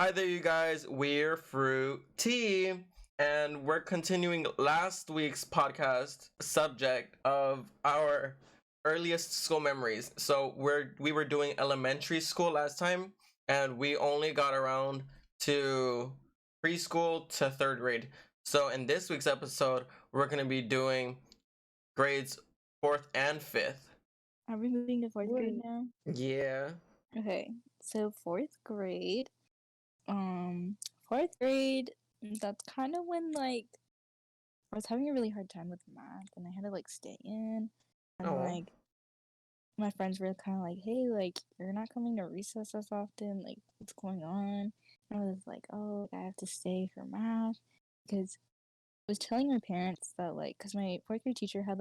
Hi there, you guys. We're Fruit Tea, and we're continuing last week's podcast subject of our earliest school memories. So we were doing elementary school last time, and we only got around to preschool to third grade. So in this week's episode, we're gonna be doing grades fourth and fifth. Are we moving to fourth grade now? Yeah. Okay, so fourth grade. Fourth grade. That's kind of when I was having a really hard time with math, and I had to stay in, and Oh. my friends were kind of like, "Hey, you're not coming to recess as often. What's going on?" And I was like, "Oh, I have to stay for math," because I was telling my parents that because my fourth grade teacher had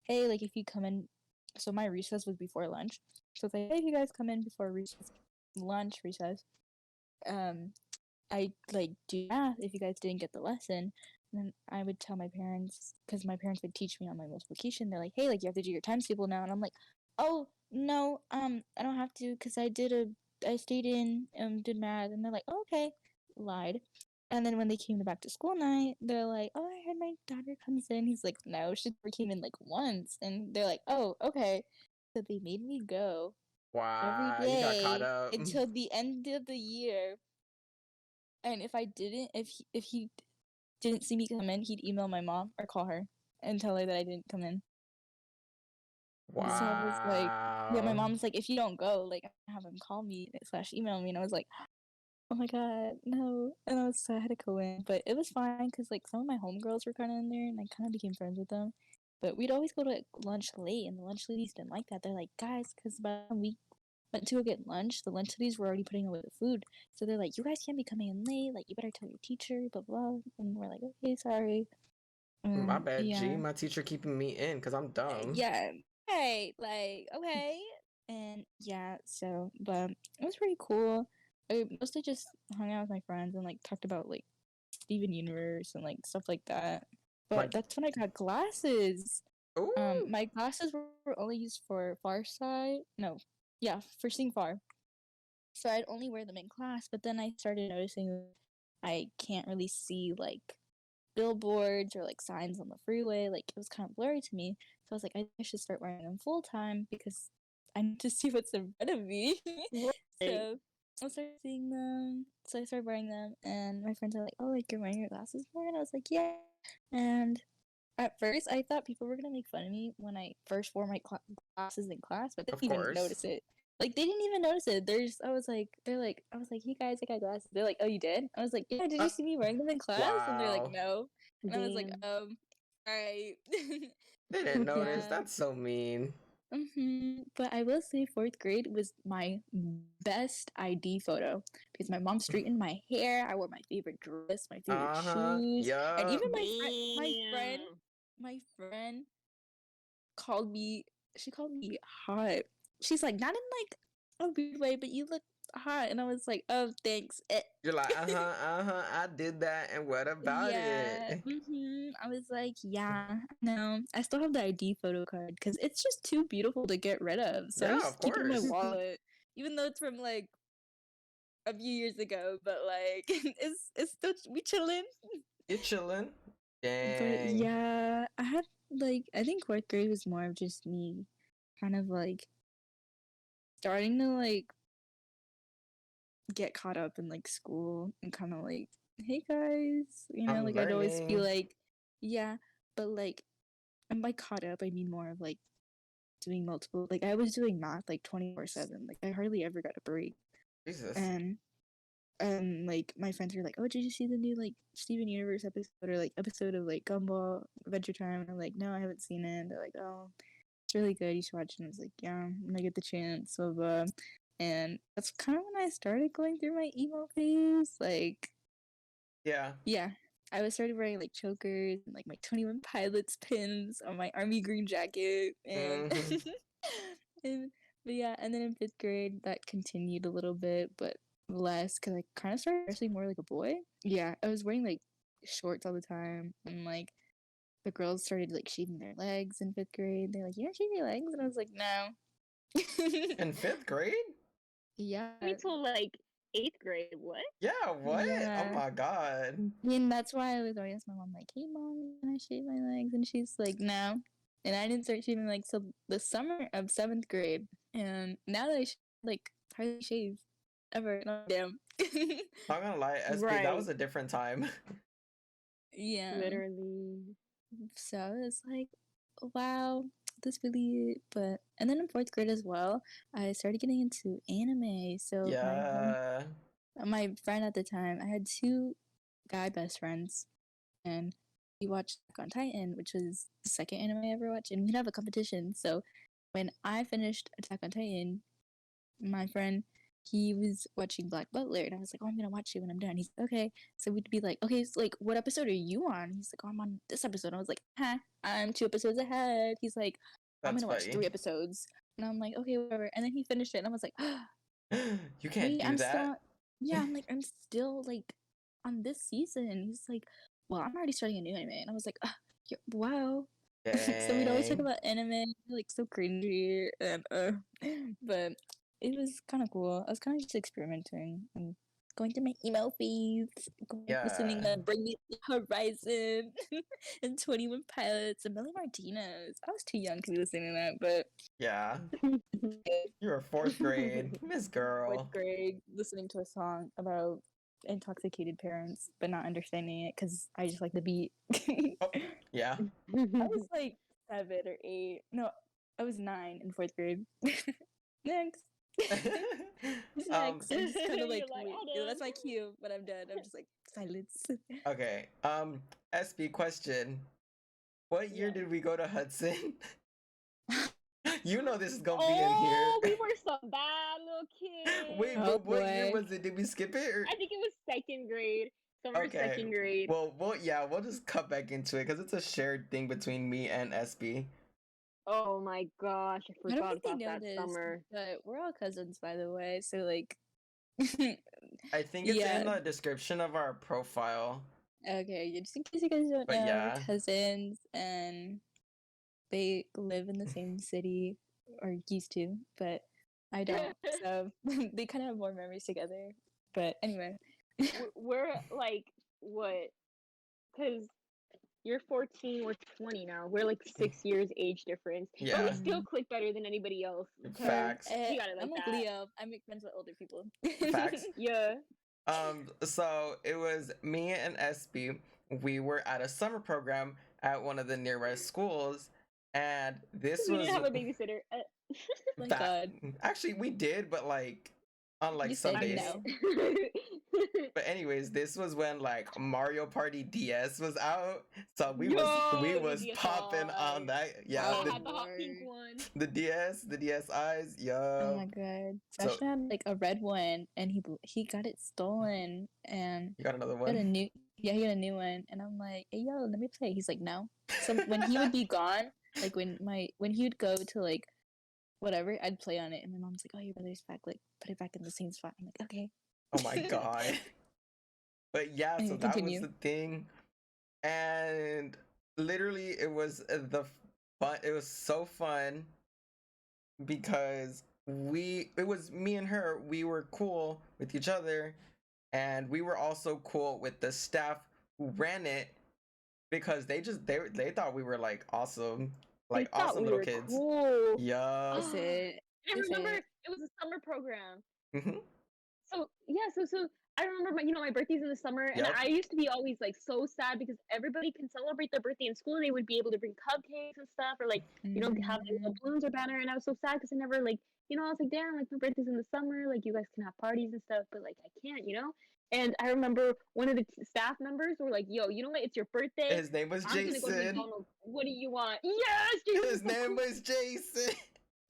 hey, if you come in, so my recess was before lunch, so it's like, hey, if you guys come in before recess, I do math if you guys didn't get the lesson. And then I would tell my parents, because my parents would teach me on my multiplication. They're like, hey, you have to do your times table now, and I'm like, oh no, I don't have to, because I stayed in did math, and they're like, oh, okay, lied. And then when they came to back to school night, they're like, oh, I heard my daughter comes in. He's like, no, she never came in once. And they're like, oh, okay. So they made me go every Wow, you got caught day up. until the end of the year. And if he didn't see me come in, he'd email my mom or call her and tell her that I didn't come in. So I was like, yeah, my Wow. mom's like, if you don't go, have him call me / email me. And I was like, oh my god, no. And I had to go in, but it was fine because some of my homegirls were kind of in there, and I kind of became friends with them. But we'd always go to lunch late, and the lunch ladies didn't like that. They're like, guys, because by the time we went to go get lunch, the lunch ladies were already putting away the food. So they're like, you guys can't be coming in late. You better tell your teacher, blah, blah. And we're like, okay, sorry. My bad, G. Yeah. My teacher keeping me in because I'm dumb. Yeah. Hey, okay. And yeah, but it was pretty cool. I mostly just hung out with my friends and talked about Steven Universe and stuff like that. But Like, that's when I got glasses. ooh. My glasses were only used for far side. No, yeah, for seeing far. So I'd only wear them in class, but then I started noticing I can't really see billboards or signs on the freeway. It was kind of blurry to me. So I was like, I should start wearing them full time because I need to see what's in front of me. So I started seeing them. So I started wearing them, and my friends are like, "Oh, you're wearing your glasses more?" And I was like, "Yeah." And at first, I thought people were gonna make fun of me when I first wore my glasses in class, but they Of didn't even course. notice it. They didn't even notice it. I was like, hey guys, I got glasses. They're like, oh, you did? I was like, yeah. Did you see me wearing them in class? And they're like, Wow. no. And I was like, Damn. all right. They didn't notice. Yeah. That's so mean. But I will say fourth grade was my best ID photo because my mom straightened my hair. I wore my favorite dress, my favorite shoes, and Yup. even Damn. my friend called me. She called me hot. She's like, not in a weird way, but you look hot. And I was like, oh, thanks. You're like, I did that, and what about Yeah. it? I was like, yeah, no. I still have the ID photo card because it's just too beautiful to get rid of. So I Yeah, of just keep it in my course. wallet, even though it's from a few years ago. But it's still we chilling. You chilling? But Dang. yeah, I had I think fourth grade was more of just me, kind of starting to get caught up in school and kind of hey guys, I'm I'd always feel learning. yeah, but and by caught up I mean more of doing multiple, I was doing math 24/7, I hardly ever got a break. Jesus. And my friends were like, oh, did you see the new Steven Universe episode or episode of Gumball Adventure Time? And I'm like, no, I haven't seen it. And they're like, oh, it's really good, you should watch it. And I was like, yeah, when I get the chance. And that's kind of when I started going through my emo phase. Yeah. Yeah, I was started wearing chokers and my 21 Pilots pins on my army green jacket. And, Mm-hmm. and but yeah, and then in fifth grade that continued a little bit, but less because I kind of started dressing more like a boy. Yeah, I was wearing shorts all the time, and the girls started shaving their legs in fifth grade. They're like, you don't shave your legs, and I was like, no. In fifth grade? Yeah. Me too. 8th grade. What? Yeah, what? Yeah. Oh my god. I mean, that's why I was always asking my mom, like, "Hey, mom, can I shave my legs?" And she's like, "No." And I didn't start shaving legs till the summer of 7th grade. And now that like hardly shave ever, and I'm like, damn. Not gonna lie, SB, that was Right. a different time. Yeah. Literally. So it's like, wow, this really. But and then in 4th grade as well, I started getting into anime. So Yeah. my friend at the time, I had two guy best friends, and we watched Attack on Titan, which was the second anime I ever watched, and we'd have a competition. So when I finished Attack on Titan, my friend, he was watching Black Butler, and I was like, "Oh, I'm gonna watch it when I'm done." He's like, "Okay." So we'd be like, "Okay, so like, what episode are you on?" He's like, "Oh, I'm on this episode." I was like, "Huh, I'm 2 episodes ahead." He's like, "I'm That's gonna watch funny. 3 episodes," and I'm like, "Okay, whatever." And then he finished it, and I was like, You can't "Wait, do I'm that. still." Yeah, I'm like, "I'm still like on this season." He's like, "Well, I'm already starting a new anime," and I was like, "Wow." So we'd always talk Dang. about anime, like so cringy, and but it was kind of cool. I was kind of just experimenting and going through my email feeds, listening Yeah. to Bring Me the Horizon and 21 Pilots and Melly Martinez. I was too young to be listening to that, Yeah. but You were 4th grade. Miss Girl. 4th grade, listening to a song about intoxicated parents, but not understanding it because I just like the beat. Oh, yeah. I was like 7 or 8. No, I was 9 in 4th grade. Next. Who's um next? I'm just kind of like, You're like, wait, hold that's on. my cue, but I'm done. I'm just like, silence. okay. SB question. What year Yes. did we go to Hudson? You know this is gonna be in here. Oh, we were some bad little kids. Wait, Oh but what year boy. was it? Did we skip it? Or... I think it was 2nd grade. Summer Okay. 2nd grade. Well, yeah, we'll just cut back into it because it's a shared thing between me and SB. Oh my gosh, I I don't forgot think they about know that this, summer. but we're all cousins, by the way. So like, I think it's in yeah. the description of our profile. Okay, just in case you guys don't But know, yeah. we're cousins, and they live in the same city, or used to, but I don't. So they kind of have more memories together. But anyway. We're like, what? Because you're 14, we're 20 now. We're like 6 years age difference. But we Yeah. still click better than anybody else. because Facts. You got it like I'm like that. Leo. I make friends with older people. Facts. Yeah. So it was me and SB. We were at a summer program at one of the nearby schools, and this We was didn't have a babysitter. My that. God. Actually, we did, but like on like You said Sundays. no. But anyways, this was when like Mario Party DS was out, so we Yo, was the popping on DSi. that. Yeah, I Oh, had the hot pink Lord. one. the DSis. Oh Yo. my God. So Sasha had like a red one, and he got it stolen, and you got another he got a one? new. Yeah, he got a new one, and I'm like, "Hey, yo, let me play." He's like, "No." So when he would be gone, like when he would go to like whatever, I'd play on it, and my mom's like, "Oh, your brother's back. Like, put it back in the same spot." I'm like, "Okay." Oh my god. But yeah, so Anyway, that was continue. the thing, and literally it was the fun. It was so fun because it was me and her. We were cool with each other, and we were also cool with the staff who ran it because they thought we were like awesome, They like thought awesome we little were kids. cool. Yup. That's it. I That's remember it. it was a summer program. Mhm. So yeah, so I remember my birthday's in the summer, and Yep. I used to be always like so sad because everybody can celebrate their birthday in school. They would be able to bring cupcakes and stuff, or like have like little balloons or banner, and I was so sad because I never like I was like, damn, like my birthday's in the summer, like you guys can have parties and stuff, but like I can't. And I remember one of the staff members were like, yo, you know what? It's your birthday. His name was I'm gonna go to Jason. McDonald's. What do you want? Yes, Jason His was so name cool. was Jason.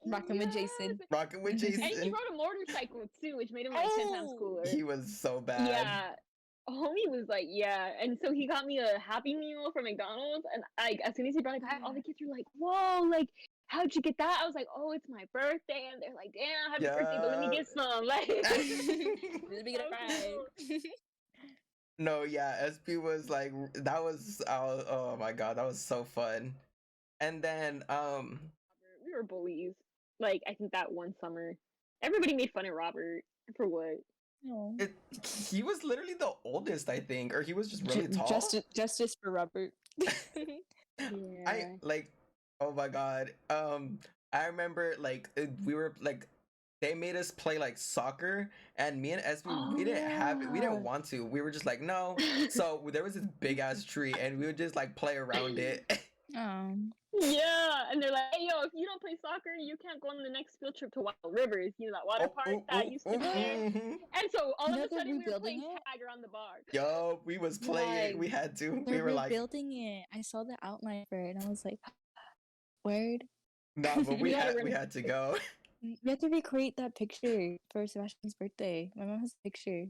Rocking with Jason. Rocking with And he Jason. rode a motorcycle too, which made him like 10 times cooler. He was so bad. Yeah. Homie was like, yeah. And so he got me a Happy Meal from McDonald's. And like as soon as he brought it back, all the kids were like, whoa, like, how'd you get that? I was like, oh, it's my birthday. And they're like, damn, happy birthday, but let me get some. Like, Let me get a fry. No, yeah, SP was like that was oh my god, that was so fun. And then we were bullies. Like, I think that one summer, everybody made fun of Robert. For what? No. He was literally the oldest, I think, or he was just really tall. Justice for Robert. I like, oh my god. I remember like we were like they made us play like soccer, and me and SB we didn't have it. We didn't want to. We were just like no. So there was this big ass tree, and we would just like play around it. Yeah, and they're like, hey, yo, if you don't play soccer, you can't go on the next field trip to Wild Rivers, that water park that used to be there. And so all of a sudden we were playing tag around the bar. Yo, we was playing. We had to. We were like building it. I saw the outline for it, and I was like, word. No, but we had to go. We had to recreate that picture for Sebastian's birthday. My mom has a picture.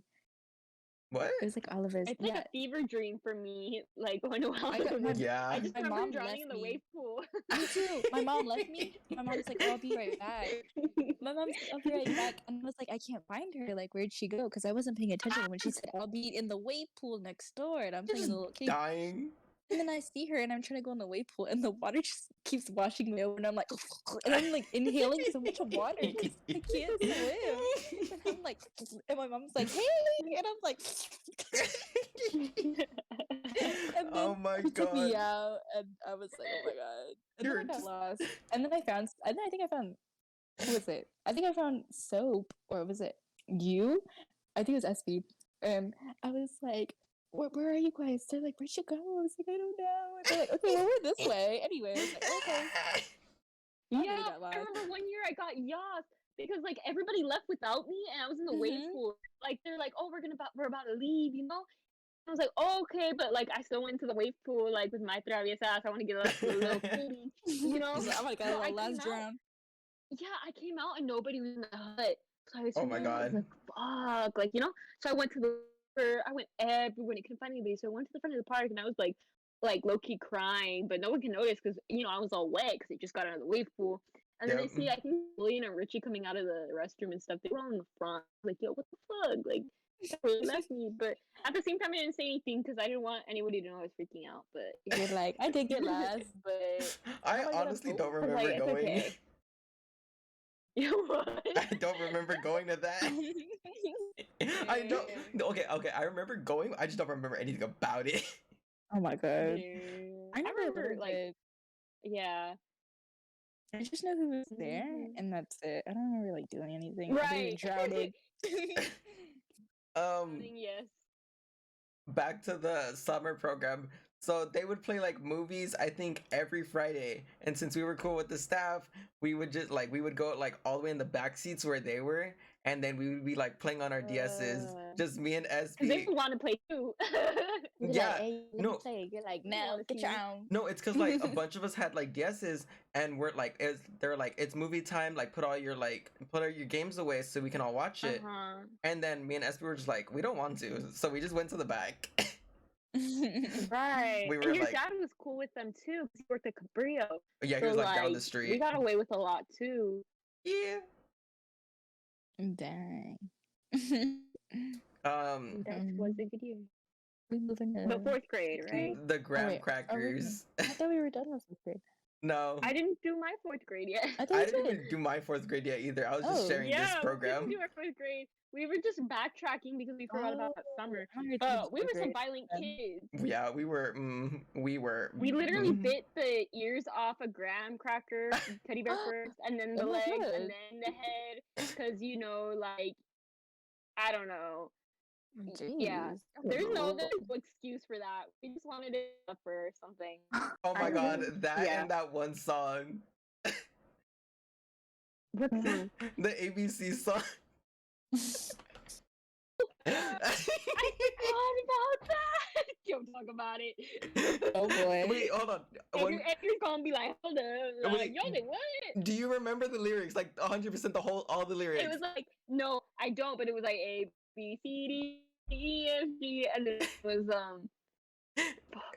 What? It was like all of us. It's like a fever dream for me, like going to Wild Rivers. I just remember drowning in the wave pool. Me too. My mom left me. My mom's like, oh, I'll be right back. My mom's like, I'll be right back. And I was like, I can't find her. Like, where'd she go? Because I wasn't paying attention when she said, I'll be in the wave pool next door. And I'm playing the little kid. Dying. And then I see her and I'm trying to go in the wave pool and the water just keeps washing me over and I'm like, and I'm like inhaling so much water because I can't swim. And I'm like, and my mom's like, hey, and I'm like, and then oh my god, took me out and I was like, oh my god. And then I got lost. And then I think I found, who was it? I think I found Soap, or was it you? I think it was SB. And I was like, where are you guys? They're like, where'd you go? I was like, I don't know. And they're like, okay, well, we're this way. Anyway, I was like, okay. Yeah, I remember one year I got lost because like everybody left without me and I was in the wave pool. Like they're like, oh, we're about to leave, I was like, oh, okay, but like I still went to the wave pool like with my traviesa ass. I want to get a little kitty, I'm like, I got last drown. Yeah, I came out and nobody was in the hut. So I was oh my god, I was like, fuck, like So I went to I went everywhere and I couldn't find anybody. So I went to the front of the park and I was like low key crying, but no one can notice because I was all wet because I just got out of the wave pool. And then I see, I think Lillian and Richie coming out of the restroom and stuff. They were all in the front. Like, yo, what the fuck? Like, that really left me. But at the same time, I didn't say anything because I didn't want anybody to know I was freaking out. But you're like, I did get last, but I honestly don't remember going. Okay. What? I don't remember going to that. I know. Okay. I remember going. I just don't remember anything about it. Oh my god. I remember like, yeah. I just know who was there, and that's it. I don't remember like doing anything. Right. Drowning. Yes. Back to the summer program. So they would play like movies, I think, every Friday. And since we were cool with the staff, we would just like we would go like all the way in the back seats where they were, and then we would be like playing on our DSs, just me and SB. They want to play too. Yeah, like, hey, no. Play. You're like, no, get your own. No, it's because like a bunch of us had like DSs, and we're like, they're like, it's movie time. Like, put all your games away so we can all watch it. And then me and SB were just like, we don't want to, so we just went to the back. Right. And your dad was cool with them too because he worked at Cabrillo. Yeah, he was like down the street. We got away with a lot too. Yeah. Dang. That was a good year. We moving to but 4th grade, right? The graham crackers. I thought we were done with 4th grade. No. I didn't do my 4th grade yet. I didn't even do my 4th grade yet either. I was just sharing this program. We didn't do our 4th grade. We were just backtracking because we forgot about that summer. We were some violent kids. Yeah, we were. We literally bit the ears off a graham cracker teddy bear first, and then the legs, and then the head. Because like, I don't know. Jeez. Yeah, there's no excuse for that. We just wanted it for something. Oh my god, that and that one song. What song? The ABC song. I forgot about that. Don't talk about it. Oh boy. Wait, hold on. Edgar's gonna be like, hold up. Like, yo, what? Do you remember the lyrics? Like 100% all the lyrics. It was like, no, I don't, but it was like A, B, C, D, E, F, G, and then it was,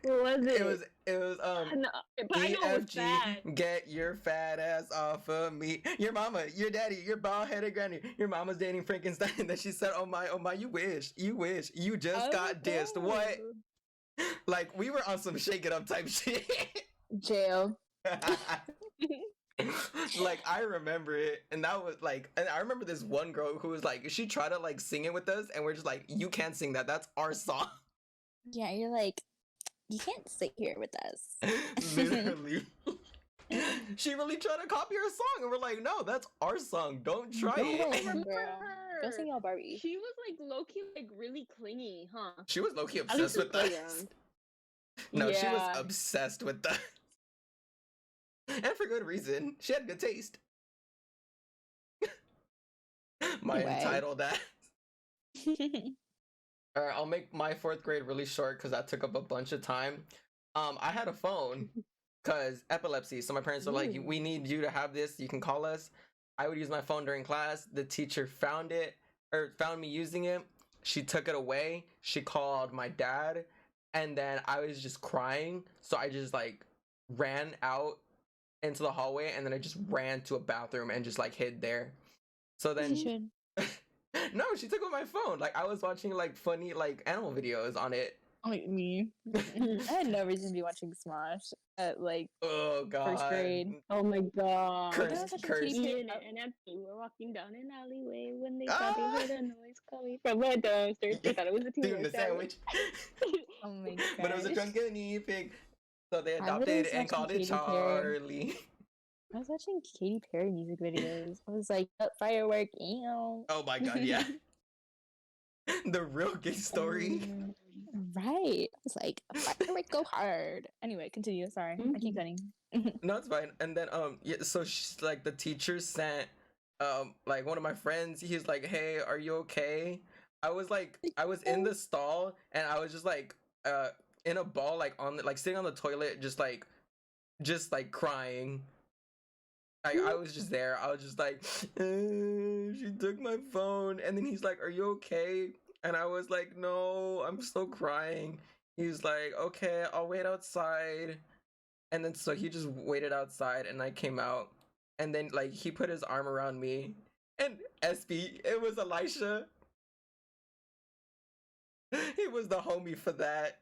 what was it? It was no, but I know it was bad. Get your fat ass off of me. Your mama, your daddy, your bald headed granny. Your mama's dating Frankenstein. And then she said, oh my, you wish. You just got dissed. What? Like, we were on some shake it up type shit. Jail. Like I remember it, and that was like, and I remember this one girl who was like, she tried to like sing it with us, and we're just like, you can't sing that. That's our song. Yeah, you're like, you can't sit here with us. Literally. She really tried to copy our song, and we're like, no, that's our song. Don't try Go it. ahead, Remember girl. Go her? sing y'all Barbie. She was like low-key, like really clingy, huh? She was low-key At least obsessed in with us. playground. No, she was Yeah. obsessed with us. And for good reason. She had good taste. My Anyway. entitled ass. Alright, I'll make my fourth grade really short because that took up a bunch of time. I had a phone because epilepsy. So my parents were like, we need you to have this. You can call us. I would use my phone during class. The teacher found it, or found me using it. She took it away. She called my dad. And then I was just crying. So I just like ran out into the hallway, and then I just ran to a bathroom and just like hid there. So then You should. no, she took my phone. Like I was watching like funny like animal videos on it. Like me. I had no reason to be watching Smosh at like Oh god. first grade. Oh my god. Curse, I was watching curse. Kitty Ian Pig. and Anthony were walking down an alleyway when they thought they heard a noise coming from a dumpster. They thought it was a Doing tuna the sandwich. Oh my god. But it was a drunken guinea pig. So they I adopted was and called it watching Katy Perry. Charlie. I was watching Katy Perry music videos. I was like, oh, firework, ew. Oh my god, yeah. The real gay story. Right. I was like, firework go hard. Anyway, continue. Sorry. I keep cutting. No, it's fine. And then yeah, so she's like the teacher sent like one of my friends, he's like, hey, are you okay? I was in the stall, and I was just like in a ball, like on the, like sitting on the toilet, just like crying. Like I was just there. I was just like, she took my phone. And then he's like, are you okay? And I was like, no, I'm still crying. He's like, okay, I'll wait outside. And then so he just waited outside, and I came out, and then like he put his arm around me, and SB, it was Elisha. He was the homie for that.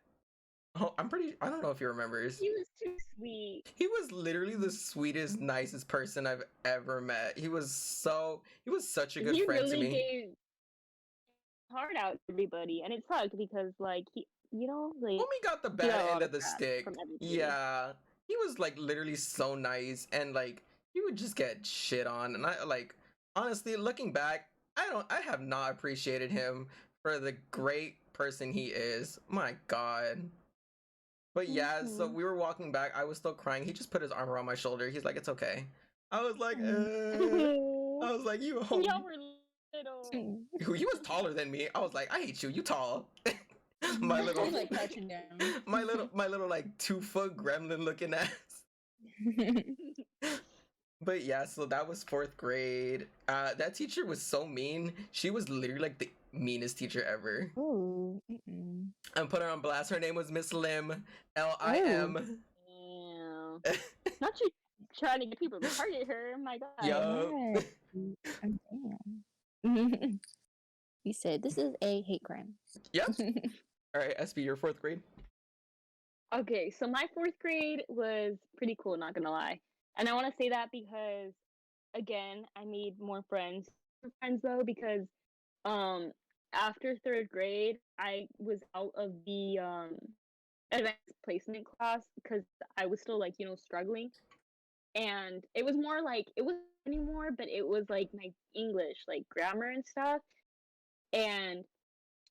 Oh, I don't know if he remembers. He was too sweet. He was literally the sweetest, nicest person I've ever met. He was such a good He friend to really me. gave heart out to everybody, and it sucked because like he, like Homie got the he bad got a lot end of the crap stick. from everybody. Yeah. He was like literally so nice, and like he would just get shit on, and I like honestly looking back, I have not appreciated him for the great person he is. My god. But yeah, so we were walking back, I was still crying. He just put his arm around my shoulder. He's like, it's okay. I was like, I was like, you homie. Y'all were little. He was taller than me. I was like, I hate you. You tall. my I little, was like crouching down. my little like 2-foot gremlin looking ass. But yeah, so that was fourth grade. That teacher was so mean. She was literally like the meanest teacher ever. Ooh. I'm putting her on blast. Her name was Miss Lim, Lim. Damn. Not you trying to get people to target her. My god. Yup. Damn. He said, this is a hate crime. Yep. All right, SB, your fourth grade. Okay, so my fourth grade was pretty cool, not gonna lie. And I want to say that because, again, I made more friends. Though, because after third grade, I was out of the advanced placement class because I was still like struggling, and it was more like it wasn't anymore, but it was like my English, like grammar and stuff. And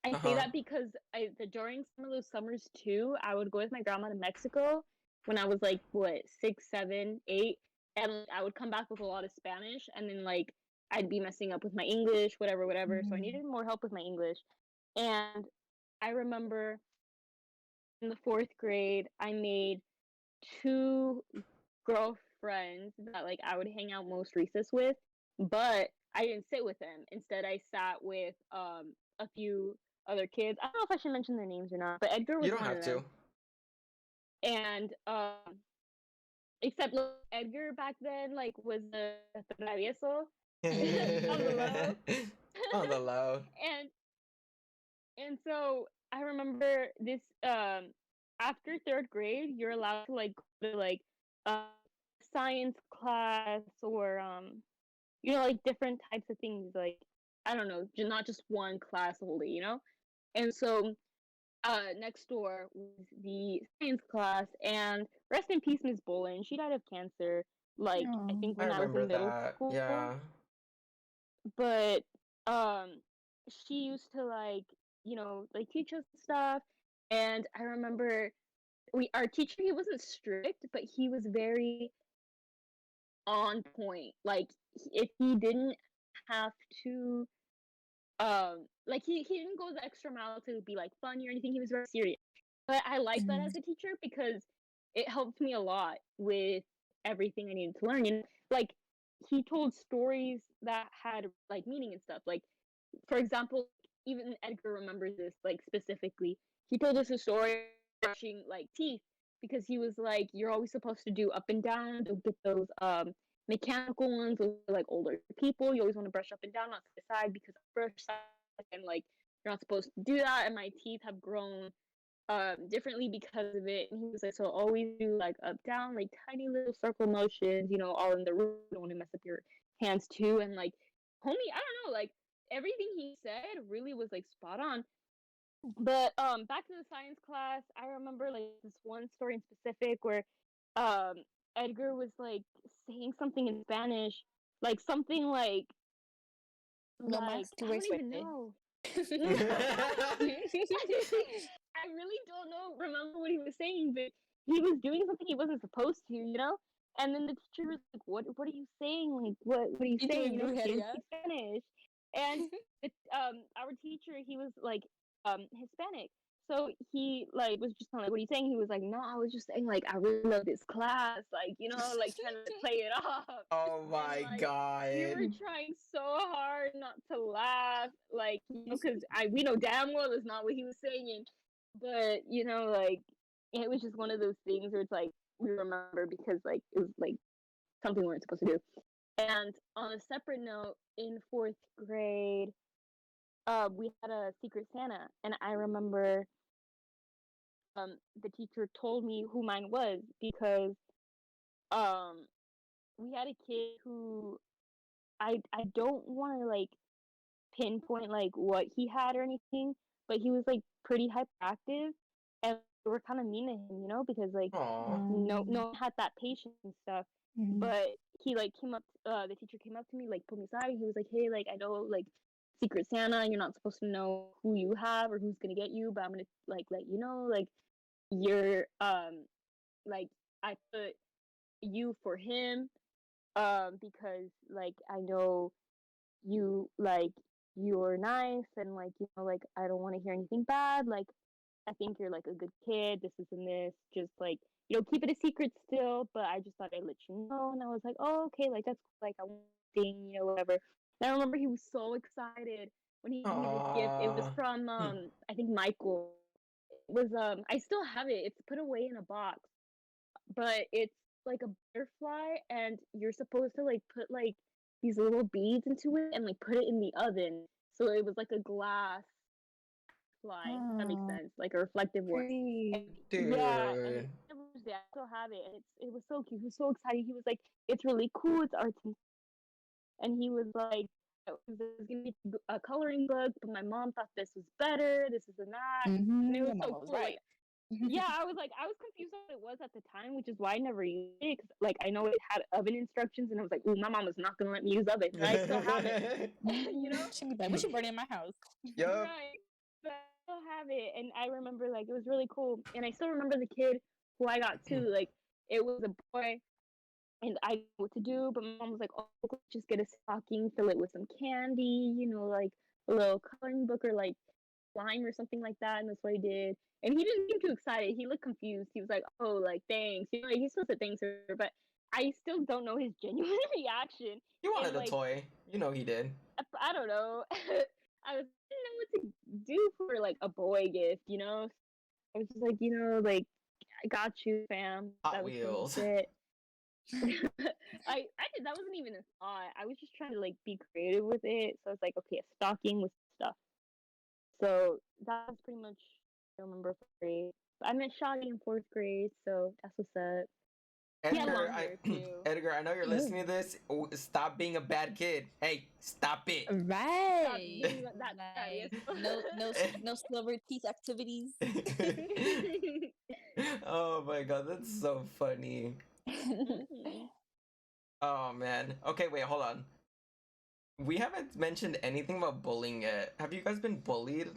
I say that because during some of those summers too, I would go with my grandma to Mexico when I was like 6, 7, 8, and I would come back with a lot of Spanish, and then like I'd be messing up with my English, whatever. So I needed more help with my English, and I remember in the fourth grade, I made 2 girlfriends that like I would hang out most recess with, but I didn't sit with them. Instead, I sat with a few other kids. I don't know if I should mention their names or not, but Edgar was You don't one have of them. And except like, Edgar back then like was a travieso to. on the low. On the low. And so I remember this after third grade, you're allowed to like go to like science class or like different types of things. Like I don't know, not just one class the whole day. And so next door was the science class, and rest in peace, Miss Bolin. She died of cancer. Like I Oh. think I when I was remember in middle that. school, Yeah. but she used to like teach us stuff, and I remember our teacher, he wasn't strict, but he was very on point. Like if he didn't have to like he didn't go the extra mile to be like funny or anything. He was very serious. But I like that as a teacher because it helped me a lot with everything I needed to learn. Like he told stories that had like meaning and stuff. Like for example, even Edgar remembers this like specifically. He told us a story of brushing like teeth because he was like, you're always supposed to do up and down. Don't get those mechanical ones. Those are like older people. You always want to brush up and down, not to the side, because I brush side and like you're not supposed to do that. And my teeth have grown differently because of it. And he was like, so always do like up down, like tiny little circle motions, all in the room. You don't want to mess up your hands too. And like, homie, I don't know, like everything he said really was like spot on. But back to the science class, I remember like this one story in specific where um Edgar was like saying something in Spanish, like something No like más, tú I don't eres even suerte. know. No, I really don't know. Remember what he was saying, but he was doing something he wasn't supposed to. And then the teacher was like, "What are you saying? Like, what are you Itu saying? mi He didn't brujería. speak Spanish." And our teacher, he was like Hispanic, so he like was just kind of like, "What are you saying?" He was like, "No, I was just saying like I really love this class, like like trying to play it off." Oh And my like we were god. trying so hard not to laugh, like because we know damn well that's not what he was saying, but like it was just one of those things where it's like we remember because like it was like something we weren't supposed to do. And on a separate note, in fourth grade, we had a Secret Santa, and I remember the teacher told me who mine was because um we had a kid who I don't want to like pinpoint like what he had or anything, but he was like pretty hyperactive, and we were kind of mean to him, because like Aw. no one had that patience and stuff. Mhm. But he like came up, the teacher came up to me, like pulled me aside, and he was like, "Hey, like I know like Secret Santa, you're not supposed to know who you have or who's gonna get you, but I'm gonna like let you know like you're like I put you for him because like I know you're nice and like like I don't want to hear anything bad, like I think you're like a good kid, this isn't this, just like keep it a secret still, but I just thought I'd let you know." And I was like, "Oh, okay, like that's cool, like I want thing, whatever." And I remember he was so excited when he gave me this gift. It was Aw. from I think Michael. It was I still have it, it's put away in a box, but it's like a butterfly, and you're supposed to like put like these little beads into it and like put it in the oven. So it was like a glass fly, if that makes Oh, sense, like a reflective one. And pretty. yeah, and Dude. I still have it, and it was so cute. He was so excited. He was like, "It's really cool. It's arts and he was like, "It was gonna be a coloring book, but my mom thought this was better. This is and that." And it Mhm. was Your so mama was cool. right. Like yeah, I was confused on what it was at the time, which is why I never used it. Cause like I know it had oven instructions, and I was like, "Ooh, my mom was not gonna let me use oven," but I still have it, you know? She'd be like, "What you burning in my house?" Yup. Right. But I still have it, and I remember like it was really cool, and I still remember the kid who I got too. Like it was a boy, and I didn't know what to do, but my mom was like, "Oh, let's just get a stocking, fill it with some candy, like a little coloring book or like slime or something like that." And that's what I did. And he didn't seem too excited. He looked confused. He was like, "Oh, like thanks." Like, he still said thanks to her, but I still don't know his genuine reaction. You And wanted a like, toy. You know he did. I don't know. Didn't know what to do for like a boy gift. I was just like, like I got you, fam. Hot That was pretty much Wheels. it. I did that wasn't even a thought. I was just trying to like be creative with it. So I was like, okay, a stocking with stuff. So that was pretty much I remember for grade. But I met Shawty in fourth grade, so that's what's up. He had Edgar, long hair too. Edgar, I know you're Oh. listening to this. Stop being a bad kid. Hey, stop it. Stop Right. being that yes. No silver teeth activities. Oh my god, that's so funny. Mhm. Oh man. Okay, wait, hold on. We haven't mentioned anything about bullying yet. Have you guys been bullied?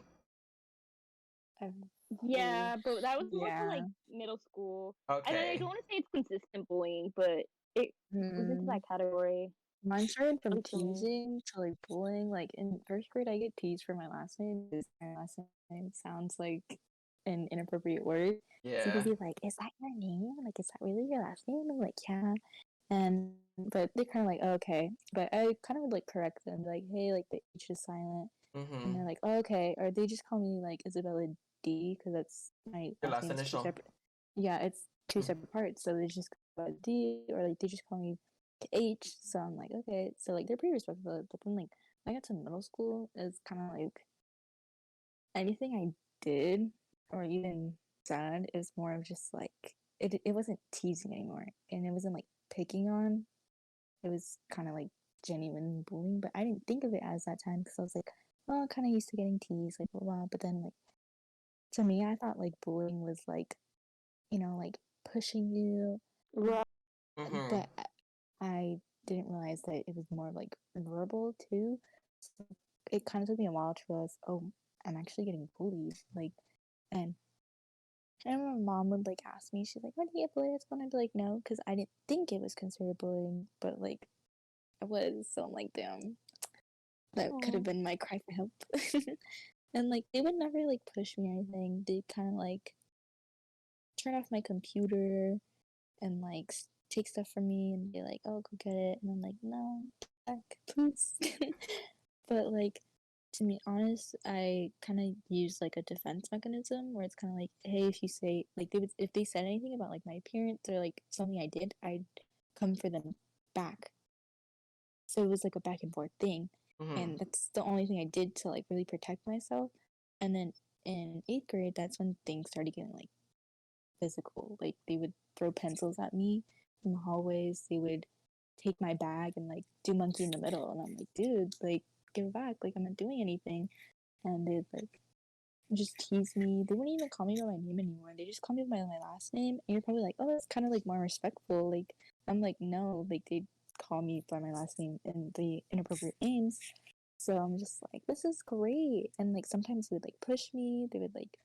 Yeah, but that was more for Yeah. like middle school. I mean, I Okay. don't want to say it's consistent bullying, but it was into Mm. that category. Mine started from Unfortunately. teasing to like bullying. Like in first grade, I get teased for my last name because my last name sounds like an inappropriate word. So Yeah. they'd be like, "Is that your name? Like, is that really your last name?" I'm like, "Yeah." And but they're kind of like, oh, "Okay," but I kind of would like correct them, like, "Hey, like the H is silent," and they're Mm-hmm. like, oh, "Okay," or they just call me like Isabella D because that's my Your last last name. It's two initial. separate. Yeah, it's two Mm. separate parts, so they just call it D, or like they just call me H. So I'm like, okay, so like they're pretty respectful. But then like when I got to middle school, it's kind of like anything I did or even said is more of just like it wasn't teasing anymore, and it wasn't like picking on. It was kind of like genuine bullying, but I didn't think of it as that time because I was like, oh, I'm kind of used to getting teased, like blah blah. But then like to me, I thought like bullying was like like pushing you, Right. Mm-hmm. but I didn't realize that it was more like verbal too. So it kind of took me a while to realize, oh, I'm actually getting bullied. Like, and I remember my mom would like ask me, she's like, "When do you get bullied?" I'd be like, "No," because I didn't think it was considered bullying, but like it was. So I'm like, damn, that could have Aw. been my cry for help. And like they would never like push me or anything. They kind of like turn off my computer and like take stuff from me and be like, "Oh, go get it," and I'm like, "No, back, please." But like, to be honest, I kind of use like a defense mechanism where it's kind of like, hey, if you say like they would if they said anything about like my appearance or like something I did, I'd come for them back. So it was like a back and forth thing, Mm-hmm. and that's the only thing I did to like really protect myself. And then in eighth grade, that's when things started getting like physical. Like they would throw pencils at me in the hallways. They would take my bag and like do monkey in the middle. And I'm like, dude, like give it back. Like I'm not doing anything. And they'd like just tease me. They wouldn't even call me by my name anymore. They just call me by my last name. And you're probably like, oh, that's kind of like more respectful. Like I'm like, no, like they call me by my last name and the inappropriate names. So I'm just like, this is great. And like sometimes they would like push me. They would like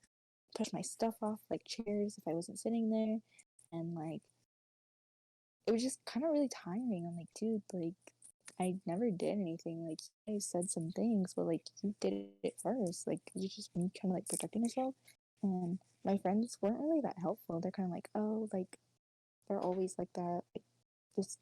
push my stuff off like chairs if I wasn't sitting there. And like it was just kind of really tiring. I'm like, dude, like I never did anything. Like I said some things, but like you did it first. Like you just me kind of like protecting myself. And my friends weren't really that helpful. They're kind of like, oh, like they're always like that. Like, just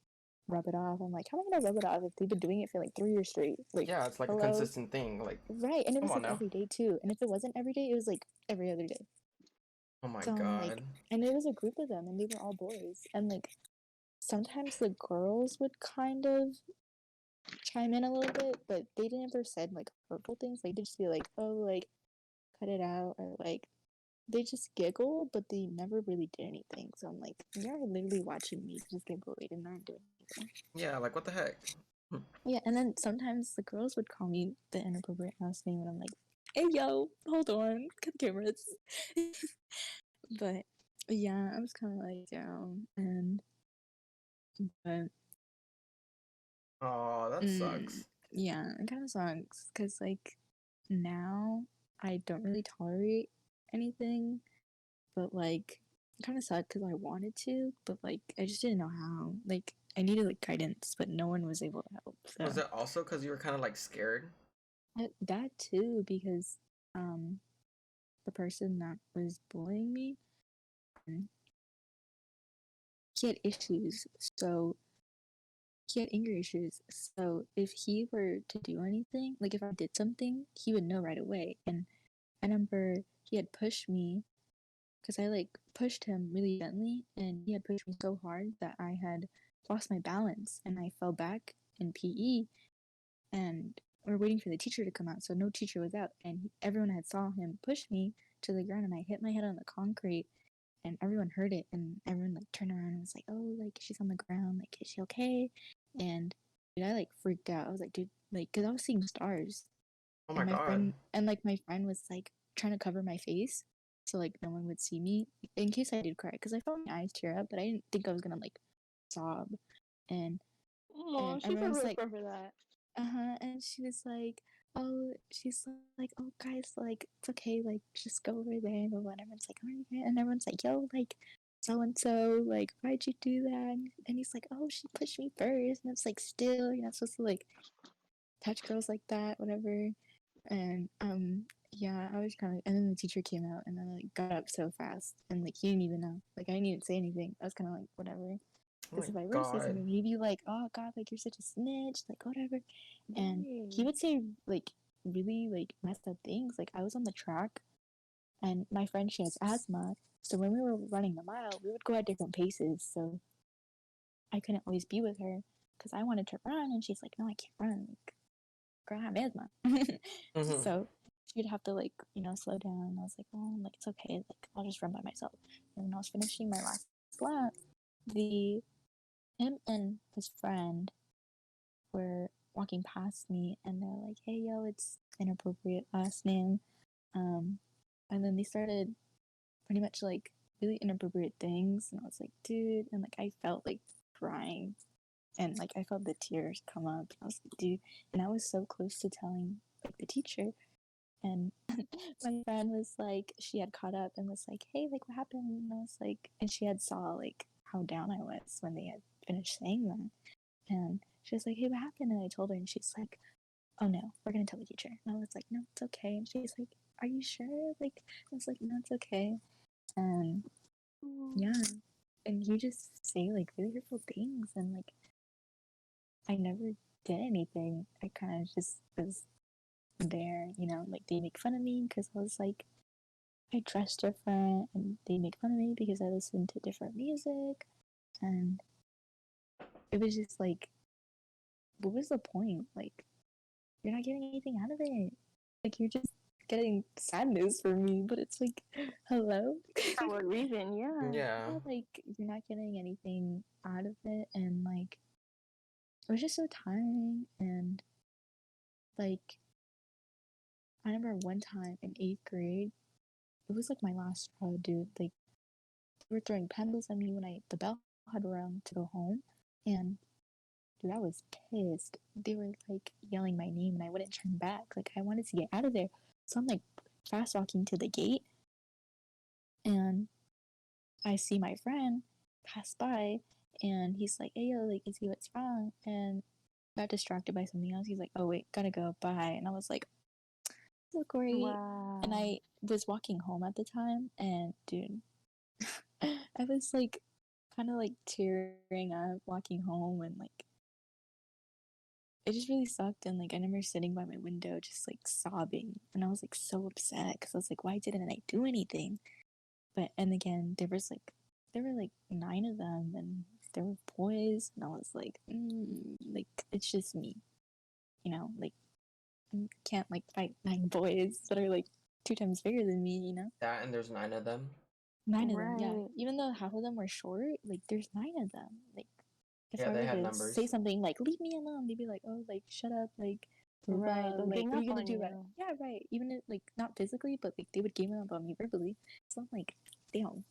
rub it off. I'm like, how am I gonna rub it off if they've been doing it for like 3 years straight? Like, Yeah, it's like a hello, consistent thing. Like, right? And it come was on like now. every day too. And if it wasn't every day, it was like every other day. Oh my So I'm like, god. and there was a group of them, and they were all boys. And like sometimes the girls would kind of chime in a little bit, but they never said like hurtful things. Like they just be like, "Oh, like cut it out," or like they just giggle, but they never really did anything. So I'm like, you're literally watching me just get bullied and not doing anything. Yeah, like what the heck? Yeah, and then sometimes the girls would call me the inappropriate last name, and I'm like, "Hey, yo, hold on, cut the cameras." But yeah, I was kind of like down, and but Oh, that mm, sucks. yeah, it kind of sucks because like now I don't really tolerate anything, but like it kind of sucked because I wanted to, but like I just didn't know how. Like I needed like guidance, but no one was able to help. Was So it also because you were kind of like scared? that too, because um the person that was bullying me, um, he had issues. So he had anger issues. So if he were to do anything, like if I did something, he would know right away. And I remember he had pushed me because I like pushed him really gently, and he had pushed me so hard that I had lost my balance and I fell back in PE. And we're waiting for the teacher to come out, so no teacher was out, and everyone had saw him push me to the ground, and I hit my head on the concrete, and everyone heard it, and everyone like turned around and was like, "Oh, like she's on the ground. Like, is she okay?" And dude, I like freaked out. I was like, dude, like, cause I was seeing stars, Oh and my god. my friend was like trying to cover my face so like no one would see me in case I did cry, because I felt my eyes tear up, but I didn't think I was gonna like sob, and Oh, she's a everyone was real like, pro for that. and she was like, oh, she's like, oh, guys, like, it's okay, like, just go over there, and everyone's like, oh, okay. And everyone's like, yo, like, so and so, like, why'd you do that? And he's like, oh, she pushed me first, and it's like, still, you're not supposed to like touch girls like that, whatever. And yeah, I was kind of, and then the teacher came out, and then like got up so fast, and like he didn't even know, like I didn't even say anything. I was kind of like, whatever. Oh Because my if I were to say god. something, he'd be like, "Oh God, like you're such a snitch, like whatever," and he Dang. would say like really like messed up things. Like I was on the track, and my friend she has asthma, so when we were running the mile, we would go at different paces. So I couldn't always be with her because I wanted to run, and she's like, "No, I can't run. Like, girl, I have asthma." Mm-hmm. So she'd have to like slow down. And I was like, "Oh, like it's okay. Like I'll just run by myself." And when I was finishing my last lap, the him and his friend were walking past me, and they're like, "Hey, yo, it's inappropriate last name." Um, and then they started pretty much like really inappropriate things, and I was like, "Dude," and like I felt like crying, and like I felt the tears come up. And I was like, "Dude," and I was so close to telling like the teacher, and my friend was like, she had caught up and was like, "Hey, like what happened?" And I was like, and she had saw like how down I was when they had finished saying that. And she was like, "Hey, what happened?" And I told her, and she's like, "Oh no, we're gonna tell the teacher." And I was like, "No, it's okay." And she's like, "Are you sure?" Like, I was like, "No, it's okay." And yeah, and you just say like really hurtful things, and like I never did anything. I kind of just was there, Like they make fun of me because I was like I dressed different, and they make fun of me because I listened to different music, and it was just like, what was the point? Like, you're not getting anything out of it. Like you're just getting sadness for me, but it's like, hello? For what reason? Yeah. Yeah. Yeah, like you're not getting anything out of it, and like it was just so tiring. And like I remember one time in 8th grade, it was like my last straw, dude. Like they were throwing pencils at me when the bell had rung to go home, and dude, I was pissed. They were like yelling my name, and I wouldn't turn back. Like I wanted to get out of there, so I'm like fast walking to the gate, and I see my friend pass by, and he's like, "Hey, yo, like, is he what's wrong?" And got distracted by something else. He's like, "Oh wait, gotta go, bye." And I was like, "So great." And Wow. I was walking home at the time, and dude, I was like, kind of like tearing up walking home, and like it just really sucked. And like I remember sitting by my window, just like sobbing, and I was like so upset because I was like, "Why didn't I do anything?" But and again, there were like 9 of them, and there were boys, and I was like it's just me, like I can't like fight 9 boys that are like 2 times bigger than me. That and there's 9 of them. 9 of them, yeah. Right. Even though half of them were short, like there's 9 of them. Like if Yeah, I they were had to say numbers. something like "leave me alone," they'd be like, "Oh, like shut up," like blah Right. blah, They'll like gang what are up you gonna on do about it? you. Yeah, right. Even if, like not physically, but like they would game up on me verbally. So I'm like, damn,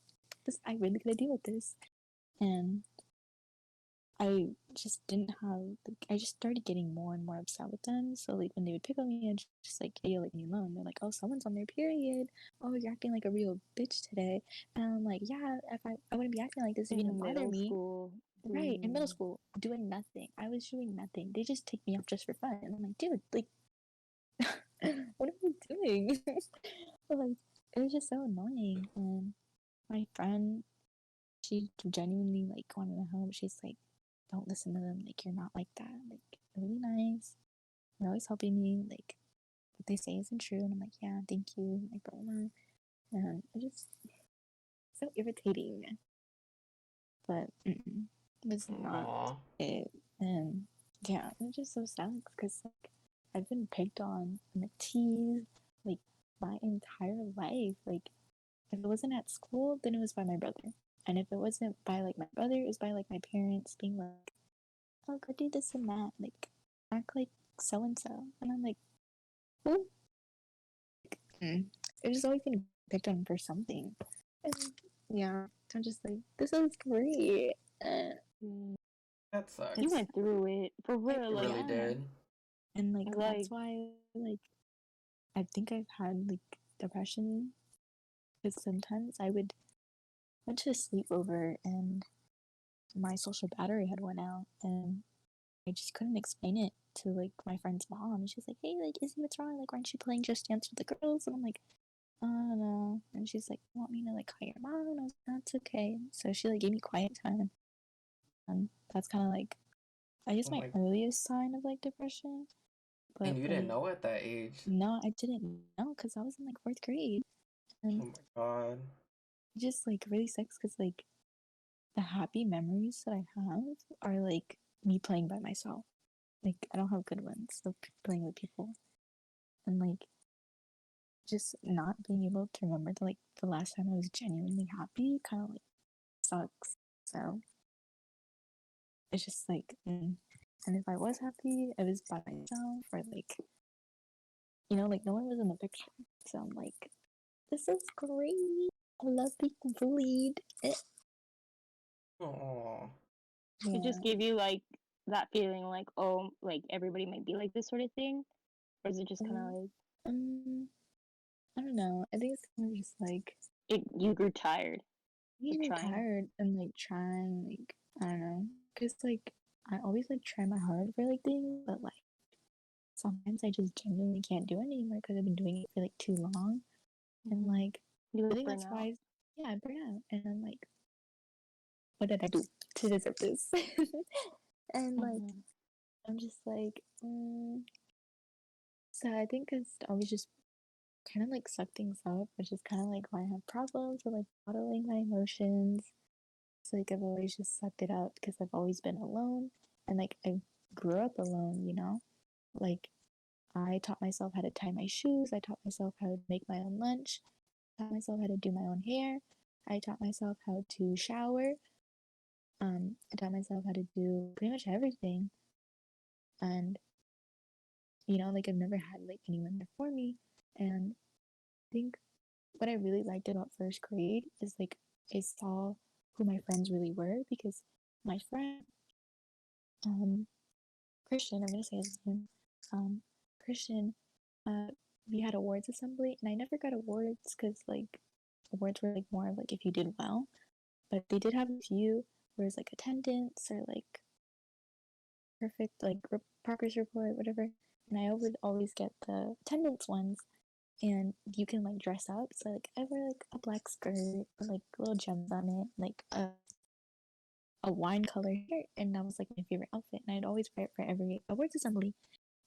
this I really gotta deal with this. And I just didn't have like I just started getting more and more upset with them. So like when they would pick on me and just like, "Hey, leave me alone," they're like, "Oh, someone's on their period. Oh, you're acting like a real bitch today." And I'm like, "Yeah, if I wouldn't be acting like this if you didn't In bother middle me." school. Right, in middle Dang. school, doing nothing. I was doing nothing. They just take me off just for fun. And I'm like, dude, like what are you doing? But like it was just so annoying. And my friend, she genuinely like wanted to help. She's like, "Don't listen to them. Like you're not like that. Like really nice. You're always helping me. Like what they say isn't true." And I'm like, "Yeah, thank you." Like blah blah. And it just so irritating. But it was not Aww. it. And yeah, it just so sad because like I've been picked on and like teased like my entire life. Like if it wasn't at school, then it was by my brother. And if it wasn't by like my brother, it was by like my parents being like, "Oh, go do this and that, like act like so and so," and I'm like, "Who?" It was always getting picked on for something, and yeah, I'm just like, this is great. That sucks. You went through it for real. You Like, really did. And like Like- that's why like I think I've had like depression because sometimes I went to a sleepover and my social battery had went out and I just couldn't explain it to like my friend's mom. She's like, "Hey, like, Izzy, what's wrong? Like, aren't you playing Just Dance with the girls?" And I'm like, "I don't know." And she's like, "Want me to like call your mom?" And I was like, "That's okay." So she like gave me quiet time, and that's kind of like I guess Oh my my- earliest sign of like depression. But And you didn't like, know at that age. no, I didn't know because I was in like fourth grade, and Oh my god. it just like really sucks because like the happy memories that I have are like me playing by myself. Like I don't have good ones of playing with people, and like just not being able to remember the last time I was genuinely happy kind of like sucks. So it's just like, and if I was happy, I was by myself or like like no one was in the picture. So I'm like, this is great. I love being bullied. Oh. it just gave you like that feeling, like, oh, like everybody might be like this sort of thing, or is it just kind of like Um, I don't know. I think it's kind of just like you grew tired of being trying? tired and like trying, like I don't know, because like I always like try my hard for like things, but like sometimes I just genuinely can't do it anymore because I've been doing it for like too long, and like You I like think burn that's out. why, yeah, I burn out, and I'm like, what did I do to deserve this? And like Mhm. I'm just like, so I think it's always just kind of like suck things up, which is kind of like why I have problems with like bottling my emotions. It's like I've always just sucked it up because I've always been alone, and like I grew up alone, like I taught myself how to tie my shoes, I taught myself how to make my own lunch, I taught myself how to do my own hair, I taught myself how to shower, I taught myself how to do pretty much everything, and like I've never had like anyone there for me, and I think what I really liked about first grade is like I saw who my friends really were because my friend, um, Christian, I'm gonna say his name, Christian, uh, we had awards assembly, and I never got awards because like awards were like more of like if you did well, but they did have a few where it's like attendance or like perfect like progress report, whatever. And I would always get the attendance ones, and you can like dress up. So like I wear like a black skirt with like little gems on it, like a wine color shirt, and that was like my favorite outfit. And I'd always wear it for every awards assembly.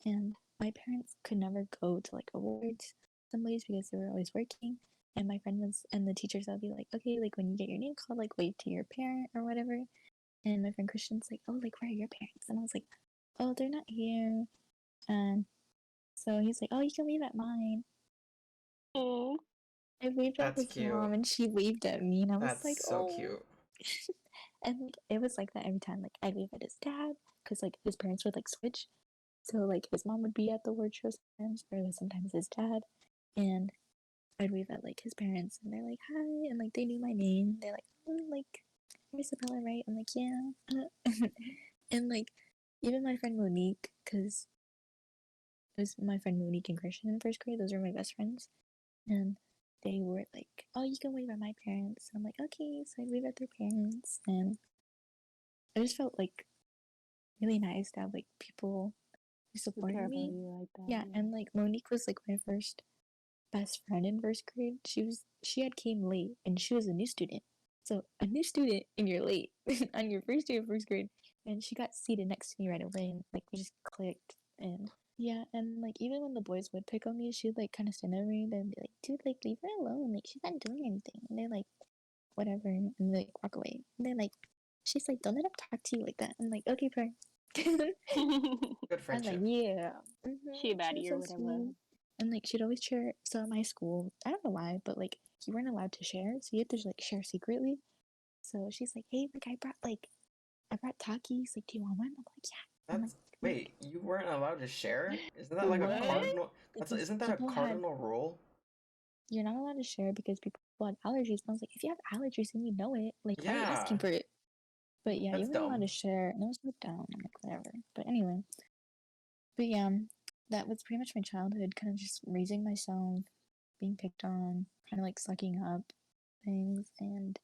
And my parents could never go to like awards assemblies because they were always working. And my friend was, and the teachers would be like, okay, like when you get your name called, like wave to your parent or whatever. And my friend Christian's like, oh, like where are your parents? And I was like, oh, they're not here. And so he's like, oh, you can wave at mine. Oh, I waved at That's his mom cute. and she waved at me, and I was like, That's so oh. cute. And like, it was like that every time. Like I'd wave at his dad because like his parents would like switch. So like his mom would be at the word show sometimes, or sometimes his dad. And I'd wave at like his parents and they're like, hi, and like they knew my name. They're like, like, you're Isabella, right? I'm like, yeah. And like even my friend Monique, because it was my friend Monique and Christian in first grade, those are my best friends. And they were like, oh, you can wave at my parents. And I'm like, okay, so I wave at their parents. And I just felt like really nice to have like people who who care supported about me. you like that? Yeah, and like Monique was like my first best friend in first grade. She had came late and she was a new student. So a new student and you're late on your first day of first grade. And she got seated next to me right away and like we just clicked, and yeah, and like even when the boys would pick on me, she'd like kind of stand over me and be like, dude, like leave her alone. Like she's not doing anything. And they're like, whatever, and they like walk away. And they're like, she's like, don't let him talk to you like that. I'm like, okay, bro. Good I was friendship. like, yeah. She a was baddie or whatever. sweet. And like she'd always cheer. So at my school, I don't know why, but like you weren't allowed to share, so you had to like share secretly. So she's like, hey, like I brought Takis. Like, do you want one? I'm like, yeah. I'm like, Wait, you weren't allowed to share? Isn't that like a What? cardinal? because Isn't that a people had cardinal rule? you're not allowed to share because people had allergies. And I was like, if you have allergies and you know it, like, why are you Yeah, asking for it? But yeah, you that's weren't allowed dumb. to share, and it was so dumb. I'm like, whatever. But anyway, but yeah, that was pretty much my childhood. Kind of just raising myself, being picked on, kind of like sucking up things, and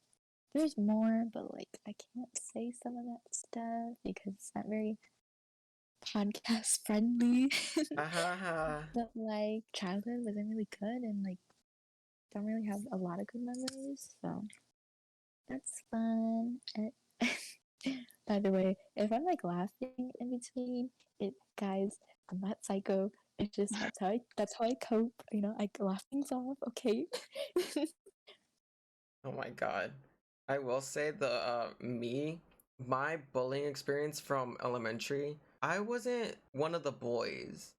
there's more, but like I can't say some of that stuff because it's not very podcast friendly. Ahaha. But like childhood wasn't really good, and like don't really have a lot of good memories, so that's fun. By the way, if I'm like laughing in between, it guys, I'm not psycho. It's just that's how I cope. You know, I laugh things off. Okay. Oh my god. I will say my bullying experience from elementary, I wasn't one of the boys,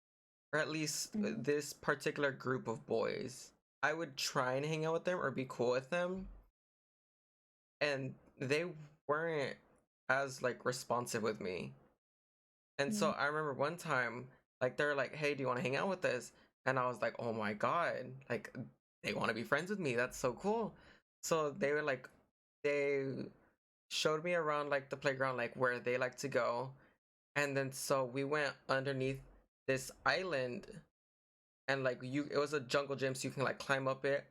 or at least Mm. this particular group of boys. I would try and hang out with them or be cool with them, and they weren't as like responsive with me. And so Mm. I remember one time, like they're like, "Hey, do you want to hang out with us?" And I was like, "Oh my god, like they want to be friends with me. That's so cool." So they were like, they showed me around like the playground, like where they like to go, and then so we went underneath this island, and like it was a jungle gym, so you can like climb up it.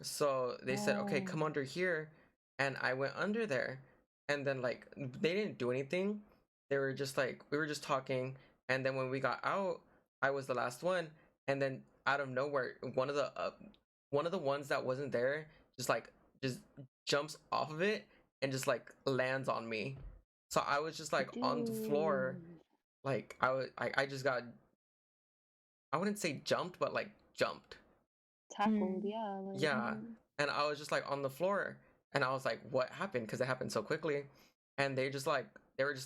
So they said, "Okay, Oh. come under here," and I went under there, and then like they didn't do anything. They were just like we were just talking, and then when we got out, I was the last one, and then out of nowhere, one of the ones that wasn't there just jumps off of it and just like lands on me. So I was just like on the floor, Dude. like I just got, I wouldn't say jumped, but like jumped. Tackled, Mm. yeah. Like, Yeah. And I was just like on the floor, and I was like, what happened? Because it happened so quickly. And they were just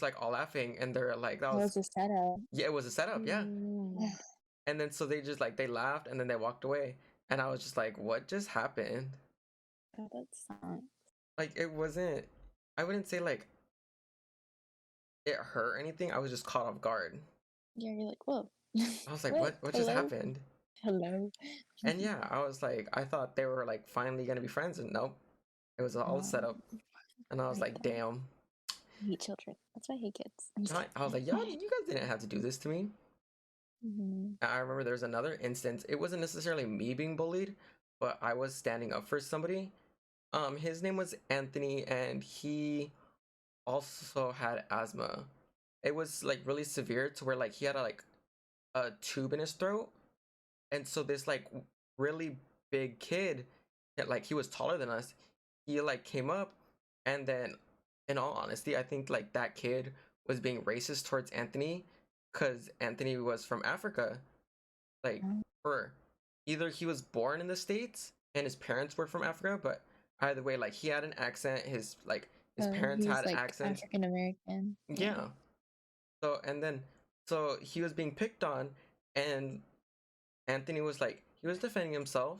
like all laughing, and they're like, That was a setup. yeah, it was a setup, yeah. mm, And then so they just like they laughed and then they walked away. And I was just like, what just happened? God, that sucks. Like it wasn't, I wouldn't say like it hurt or anything. I was just caught off guard. Yeah, you're like, whoa. I was like, what just Hello? happened? Hello. And yeah, I was like, I thought they were like finally gonna be friends, and nope. It was all set up. And I was I like, don't. damn. I hate children. That's why I hate kids. I'm just I was like, yo, you guys didn't have to do this to me. mm-hmm. I remember there was another instance. It wasn't necessarily me being bullied, but I was standing up for somebody. His name was Anthony, and he also had asthma. It was like really severe to where like he had a tube in his throat, and so this like really big kid, like he was taller than us, he like came up, and then in all honesty, I think like that kid was being racist towards Anthony because Anthony was from Africa, like, Oh. or either he was born in the States and his parents were from Africa, but either way, like he had an accent, his parents He was had like accents. African American. Yeah. So and then so he was being picked on, and Anthony was like he was defending himself,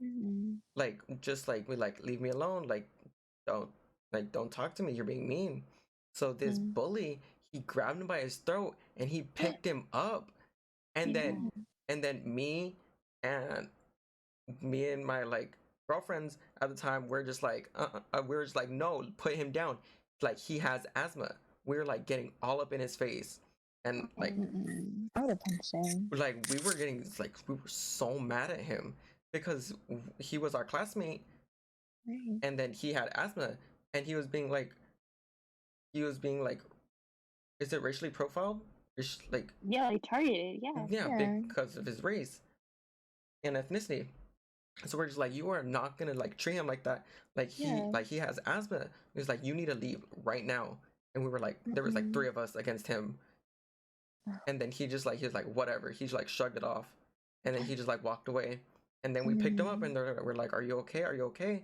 Mm-hmm. like just like we like leave me alone, don't don't talk to me, you're being mean. So this Mm. bully, he grabbed him by his throat and he picked him up, and then Yeah. and then and me and my like girlfriends at the time were just like we were just like, no, put him down, like he has asthma. We were like getting all up in his face, and like Mm-mm. I would have punched him. like we were getting like we were so mad at him because he was our classmate, Right. and then he had asthma, and he was being like, is it racially profiled? Like yeah, like targeted, yeah. Yeah. because of his race and ethnicity. So we're just like, you are not gonna like treat him like that. Like Yeah. he has asthma. He was like, you need to leave right now. And we were like, there was like Mm-mm. 3 of us against him. And then he was like, whatever. He just like shrugged it off, and then he just like walked away. And then we picked him up, and we're like, are you okay? Are you okay?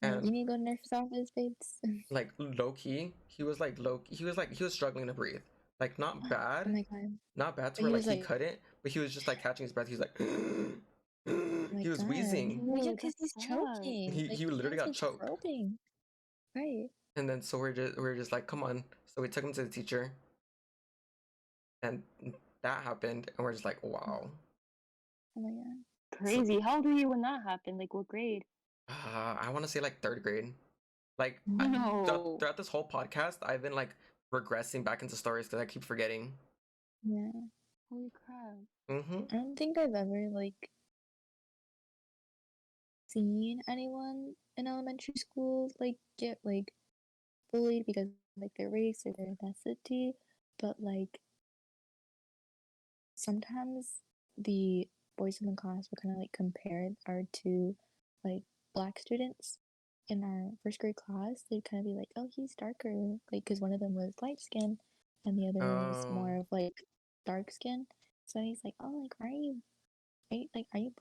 Like, you And need to go to nurse's office, babes. like low key, he was like he was struggling to breathe. Like not Oh bad, my god. not bad to But where he like was he like, couldn't, but he was just like catching his breath. He was like my He was god. wheezing. Well, yeah, Ew, because that he's sucks. choking. He Like, literally hands got was choked. groping. Right. And then so we're just like, come on. So we took him to the teacher, and that happened, and we're just like, wow. Oh my god. Crazy. How old were you when that happened? Like what grade? I want to say like third grade. Like No. throughout this whole podcast, I've been like regressing back into stories because I keep forgetting. Yeah. Holy crap. Mm-hmm. I don't think I've ever like seen anyone in elementary school like get like bullied because of, like their race or their ethnicity, but like sometimes the boys in the class would kind of like compare our two like black students in our first grade class. They'd kind of be like, "Oh, he's darker," like because one of them was light skin and the other was Oh. more of like dark skin. So he's like, "Oh, like are you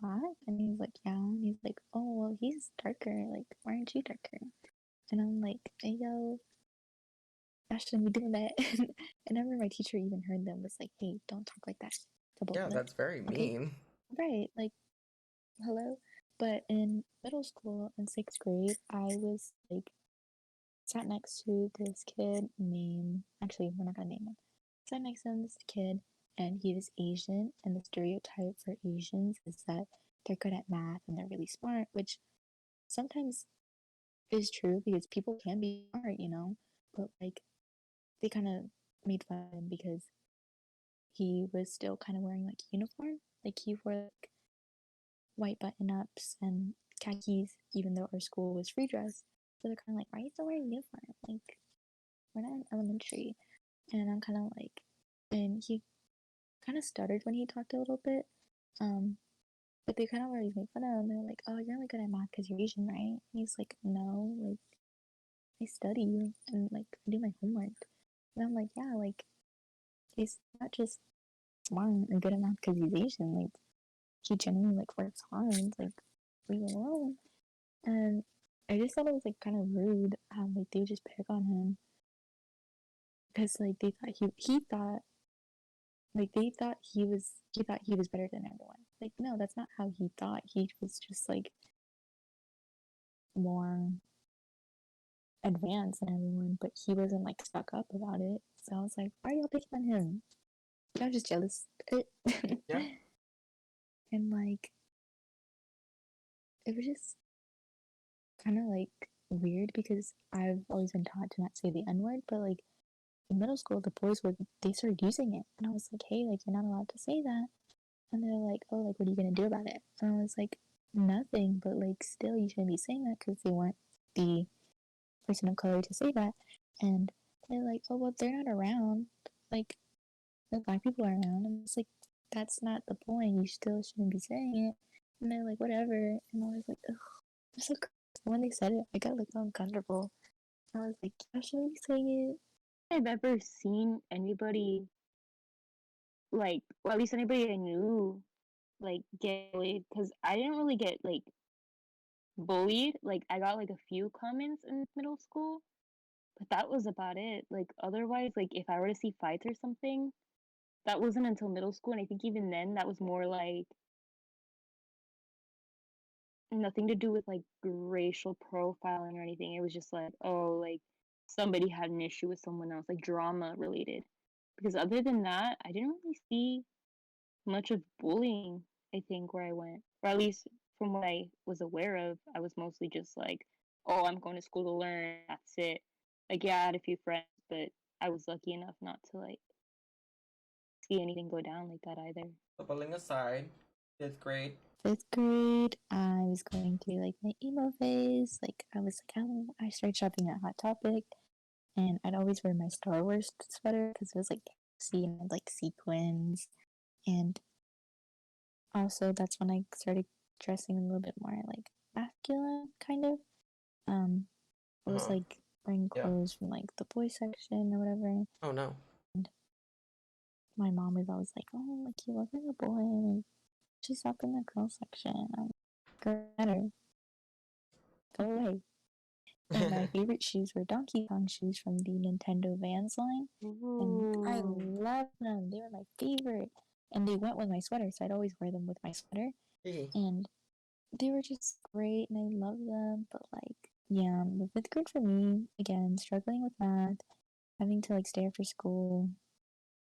black?" And he's like, "Yeah." And he's like, "Oh, well, he's darker. Like, why aren't you darker?" And I'm like, "Hey, yo, I shouldn't be doing that." And I remember my teacher even heard them was like, "Hey, don't talk like that to both Yeah, of them." that's very Okay, mean. right? Like, hello. But in middle school, in sixth grade, I was like sat next to this kid named. Actually, we're not gonna name him. Sat next to this kid, and he was Asian. And the stereotype for Asians is that they're good at math and they're really smart, which sometimes is true because people can be smart, you know. But like they kind of made fun of him because he was still kind of wearing like uniform. Like he wore like white button ups and khakis, even though our school was free dress. So they're kind of like, why are you still wearing uniform? Like, we're not in elementary. And I'm kind of like, and he kind of stuttered when he talked a little bit. But they kind of always make fun of him. They're like, oh, you're only good at math because you're Asian, right? And he's like, no, like, I study and like, I do my homework. And I'm like, yeah, like, he's not just smart or good at math because he's Asian. Like, he genuinely like works hard. Like, leave him alone. And I just thought it was like kind of rude how like they would just pick on him because like they thought he thought like he thought he was better than everyone. Like no, that's not how he thought. He was just like more advanced than everyone, but he wasn't like stuck up about it. So I was like, why are y'all picking on him? Y'all just jealous. Yeah. And like it was just kind of like weird because I've always been taught to not say the N word, but like in middle school, the boys would they started using it, and I was like, hey, like you're not allowed to say that, and they're like, oh, like what are you gonna do about it? And I was like, nothing, but like still, you shouldn't be saying that because they want the person of color to say that, and they're like, oh, well, they're not around, like the black people are around, and it's like that's not the point. You still shouldn't be saying it, and they're like, whatever, and I was like, ugh, I'm so. When they said it, I got like uncomfortable. I was like, I shouldn't be saying it. I've ever seen anybody like, or at least anybody I knew, like get bullied because I didn't really get like bullied. Like I got like a few comments in middle school, but that was about it. Like otherwise, like if I were to see fights or something, that wasn't until middle school, and I think even then that was more like nothing to do with like racial profiling or anything. It was just like, oh, like somebody had an issue with someone else, like drama related. Because other than that, I didn't really see much of bullying, I think, where I went. Or at least from what I was aware of, I was mostly just like, oh, I'm going to school to learn. That's it. Like, yeah, I had a few friends, but I was lucky enough not to like see anything go down like that either. So bullying aside, fifth grade. Fifth grade, I was going through like my emo phase. Like I was like, oh, I started shopping at Hot Topic, and I'd always wear my Star Wars sweater because it was like see and had, like sequins, and also that's when I started dressing a little bit more like masculine, kind of. I was Uh-huh. like wearing Yeah. clothes from like the boy section or whatever. Oh no. And my mom was always like, "Oh, like you look like a boy, like just up in the girl section." I'm like, "Girl, better go away." And my favorite shoes were Donkey Kong shoes from the Nintendo Vans line. And I Ooh. loved them. They were my favorite. And they went with my sweater, so I'd always wear them with my sweater. and they were just great, and I love them. But like, yeah, the fifth grade for me, again, struggling with math, having to like stay after school,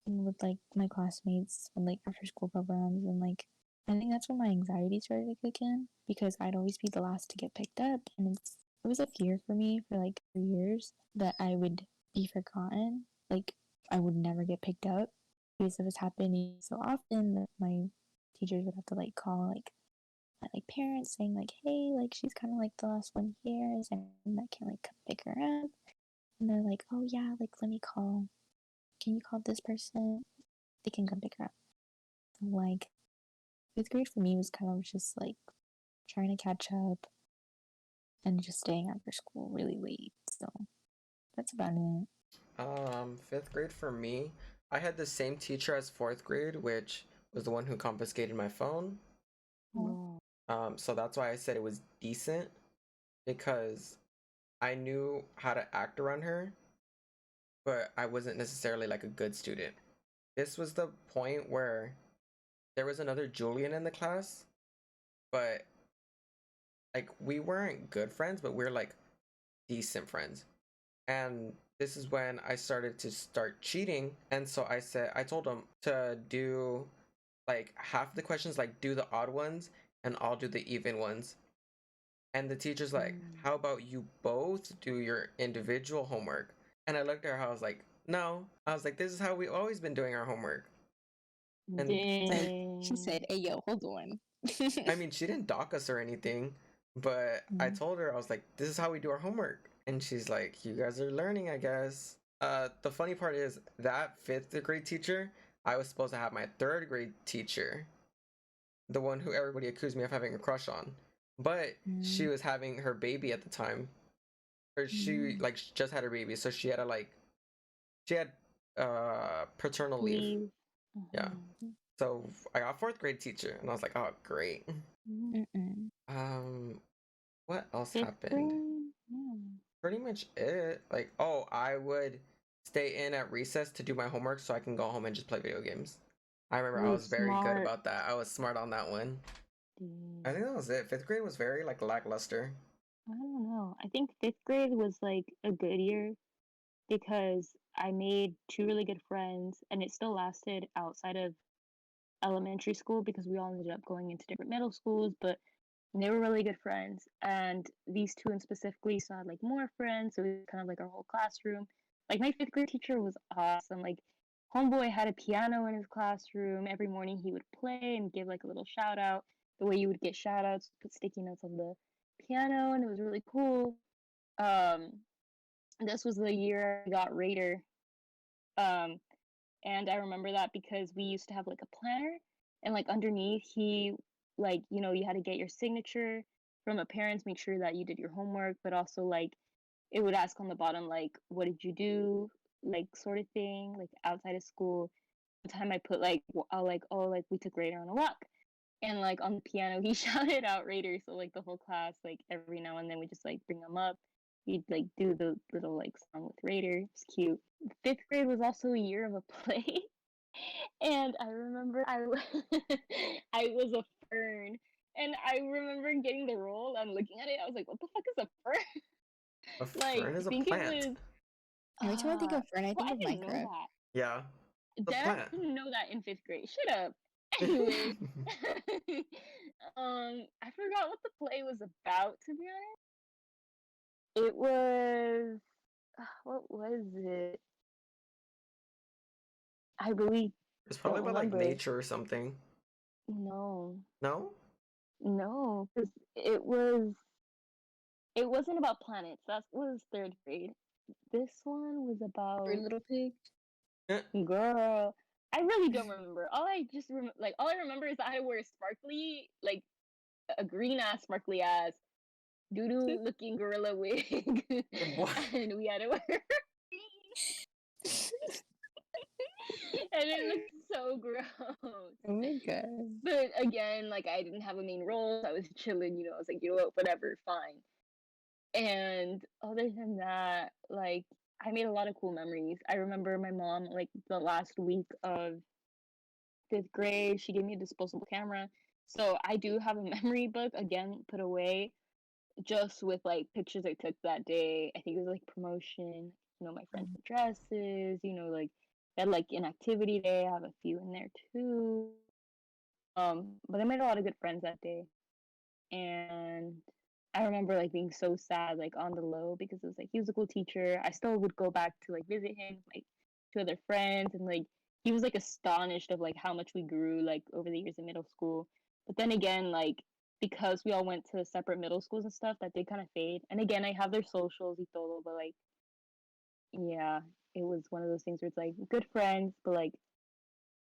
and with like my classmates and like after school programs, and like I think that's when my anxiety started to kick in because I'd always be the last to get picked up, and it was a fear for me for like 3 years that I would be forgotten, like I would never get picked up because it was happening so often that my teachers would have to like call my like parents saying like, hey, like she's kind of like the last one here, is there anyone that can like come pick her up? And they're like, oh yeah, like let me call. Can you call this person? They can come pick her up. So like fifth grade for me was kind of just like trying to catch up and just staying after school really late. So that's about it. Fifth grade for me, I had the same teacher as fourth grade, which was the one who confiscated my phone. No. So that's why I said it was decent because I knew how to act around her, but I wasn't necessarily like a good student. This was the point where there was another Julian in the class, but like we weren't good friends, but we are like decent friends. And this is when I started to start cheating. And so I told him to do like half the questions, like do the odd ones, and I'll do the even ones. And the teacher's like, how about you both do your individual homework? And I looked at her, I was like, no. I was like, this is how we've always been doing our homework. And She said, hey yo, hold on. I mean, she didn't dock us or anything, but I told her, I was like, this is how we do our homework. And she's like, you guys are learning, I guess. The funny part is that fifth grade teacher, I was supposed to have my third grade teacher, the one who everybody accused me of having a crush on. But she was having her baby at the time. Or she like just had her baby, so she had to like she had paternal leave. Yeah. So I got fourth grade teacher and I was like, oh great. What else Fifth happened? grade? Yeah. Pretty much it. Like, oh, I would stay in at recess to do my homework so I can go home and just play video games. I remember I Ooh, was very good smart. about that. I was smart on that one. I think that was it. Fifth grade was very like lackluster. I don't know. I think fifth grade was like a good year because I made two really good friends and it still lasted outside of elementary school because we all ended up going into different middle schools, but they were really good friends. And these two in specifically so I had like more friends, so it was kind of like our whole classroom. Like my fifth grade teacher was awesome. Like homeboy had a piano in his classroom. Every morning he would play and give like a little shout out. The way you would get shout outs, put sticky notes on the piano, and it was really cool. Um, this was the year I got Raider. Um, and I remember that because we used to have like a planner, and like underneath he like you had to get your signature from a parents, make sure that you did your homework, but also like it would ask on the bottom like what did you do, like sort of thing, like outside of school. The time I put like like oh like we took Raider on a walk, and like on the piano he shouted out Raider, so like the whole class like every now and then we just like bring them up. He'd like do the little like song with Raider. It's cute. Fifth grade was also a year of a play. And I remember I was a fern, and I remember getting the role and looking at it. I was like, "What the fuck is a fern?" A Like, fern is I a think it plant. was. Every time I think of Fern, I Well, think I of didn't know Minecraft. that. Yeah. The Dad plant. didn't know that in fifth grade. Shut up. Anyways, I forgot what the play was about. To be honest, it was. What was it? I really It's probably don't about like remember. nature or something. No, No? no, because it wasn't about planets. That was third grade. This one was Three about Little Pigs. girl. I really don't remember. All I remember is that I wear sparkly, like a green ass sparkly ass doo doo looking gorilla wig, What? and we had to wear and it looked so gross. Oh my god. But again, like I didn't have a main role, so I was chilling. I was like, whatever, fine. And other than that, like I made a lot of cool memories. I remember my mom, like the last week of fifth grade, she gave me a disposable camera. So I do have a memory book again put away, just with like pictures I took that day. I think it was like promotion. My friends' dresses. Like that like an activity day. I have a few in there too. But I made a lot of good friends that day, and I remember like being so sad, like on the low, because it was like he was a cool teacher. I still would go back to like visit him, like to other friends, and like he was like astonished of like how much we grew like over the years in middle school. But then again, like because we all went to separate middle schools and stuff, that did kind of fade. And again, I have their socials y todo, but like yeah, it was one of those things where it's like good friends, but like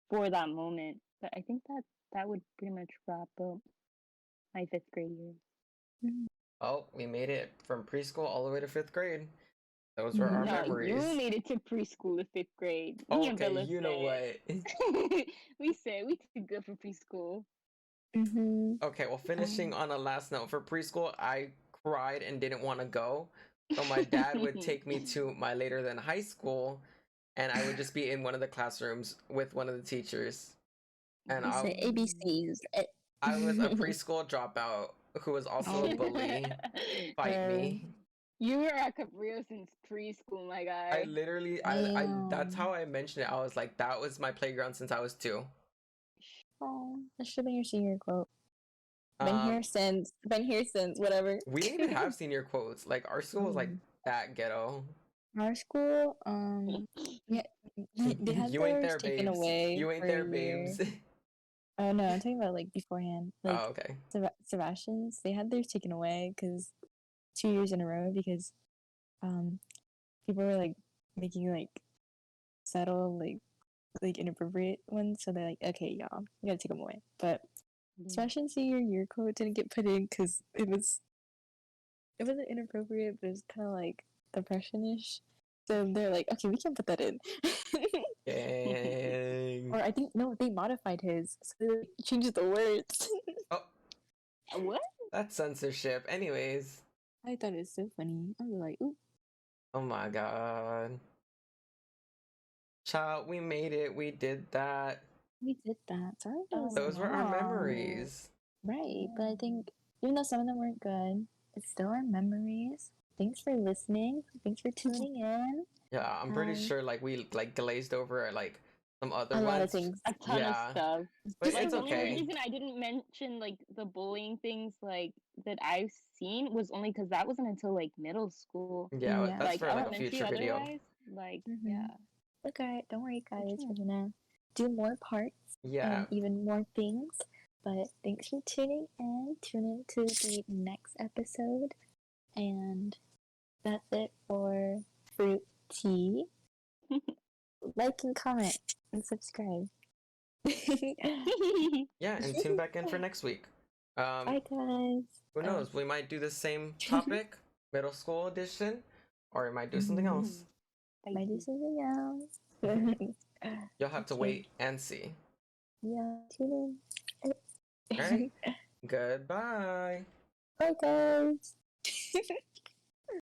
for that moment. But I think that would pretty much wrap up my fifth grade year. Oh, we made it from preschool all the way to fifth grade. Those were our No, you memories. made it to preschool to fifth grade. Me and Okay, Bella you know said. what? We said we did good for preschool. Okay, well, finishing on a last note, for preschool, I cried and didn't want to go. So my dad would take me to my later than high school, and I would just be in one of the classrooms with one of the teachers. And You say ABCs. I was a preschool dropout who was also a bully. Fight me. You were at Cabrillo since preschool, my guy. I literally, that's how I mentioned it. I was like, that was my playground since I was 2. Oh, that should have been your senior quote. Been here since, whatever. We didn't even have senior quotes. Like, our school was like that ghetto. Our school, yeah, they had You ain't theirs there, taken babes. away You ain't for there, a year. babes. Oh no, I'm talking about like beforehand. Like Oh, okay. Sebastian's, they had theirs taken away because 2 years in a row because people were like making like subtle like inappropriate ones. So they're like, okay, y'all, we gotta take them away. But Sebastian's senior year quote didn't get put in because it wasn't inappropriate, but it was kind of like depressionish. So they're like, okay, we can put that in. Dang. Or I think no, they modified his, so they like, changed the words. Oh, What? that's censorship. Anyways. I thought it was so funny. I was like, ooh. Oh my god. Child, we made it. We did that. We did that. Sorry, that was Those were our long. memories. Right, but I think even though some of them weren't good, it's still our memories. Thanks for listening. Thanks for tuning in. Yeah, I'm pretty sure like we like glazed over like some other A ones. lot of things. A ton of stuff. But Like it's the only okay. reason I didn't mention like the bullying things like that I've seen was only because that wasn't until like middle school. Yeah, Yeah. that's Like for like a elementary, future video. otherwise, like Mhm. yeah. Look, alright, don't worry, guys. Okay. We're gonna do more parts Yeah. and even more things. But thanks for tuning in. Tune in to the next episode. And that's it for Fruit Tea. Like and comment and subscribe. Yeah, and tune back in for next week. Bye, guys. Who knows? We might do the same topic, middle school edition, or we might do something else. Might do something else. You'll have to wait and see. Yeah, tune in. All right. Goodbye. Bye, guys.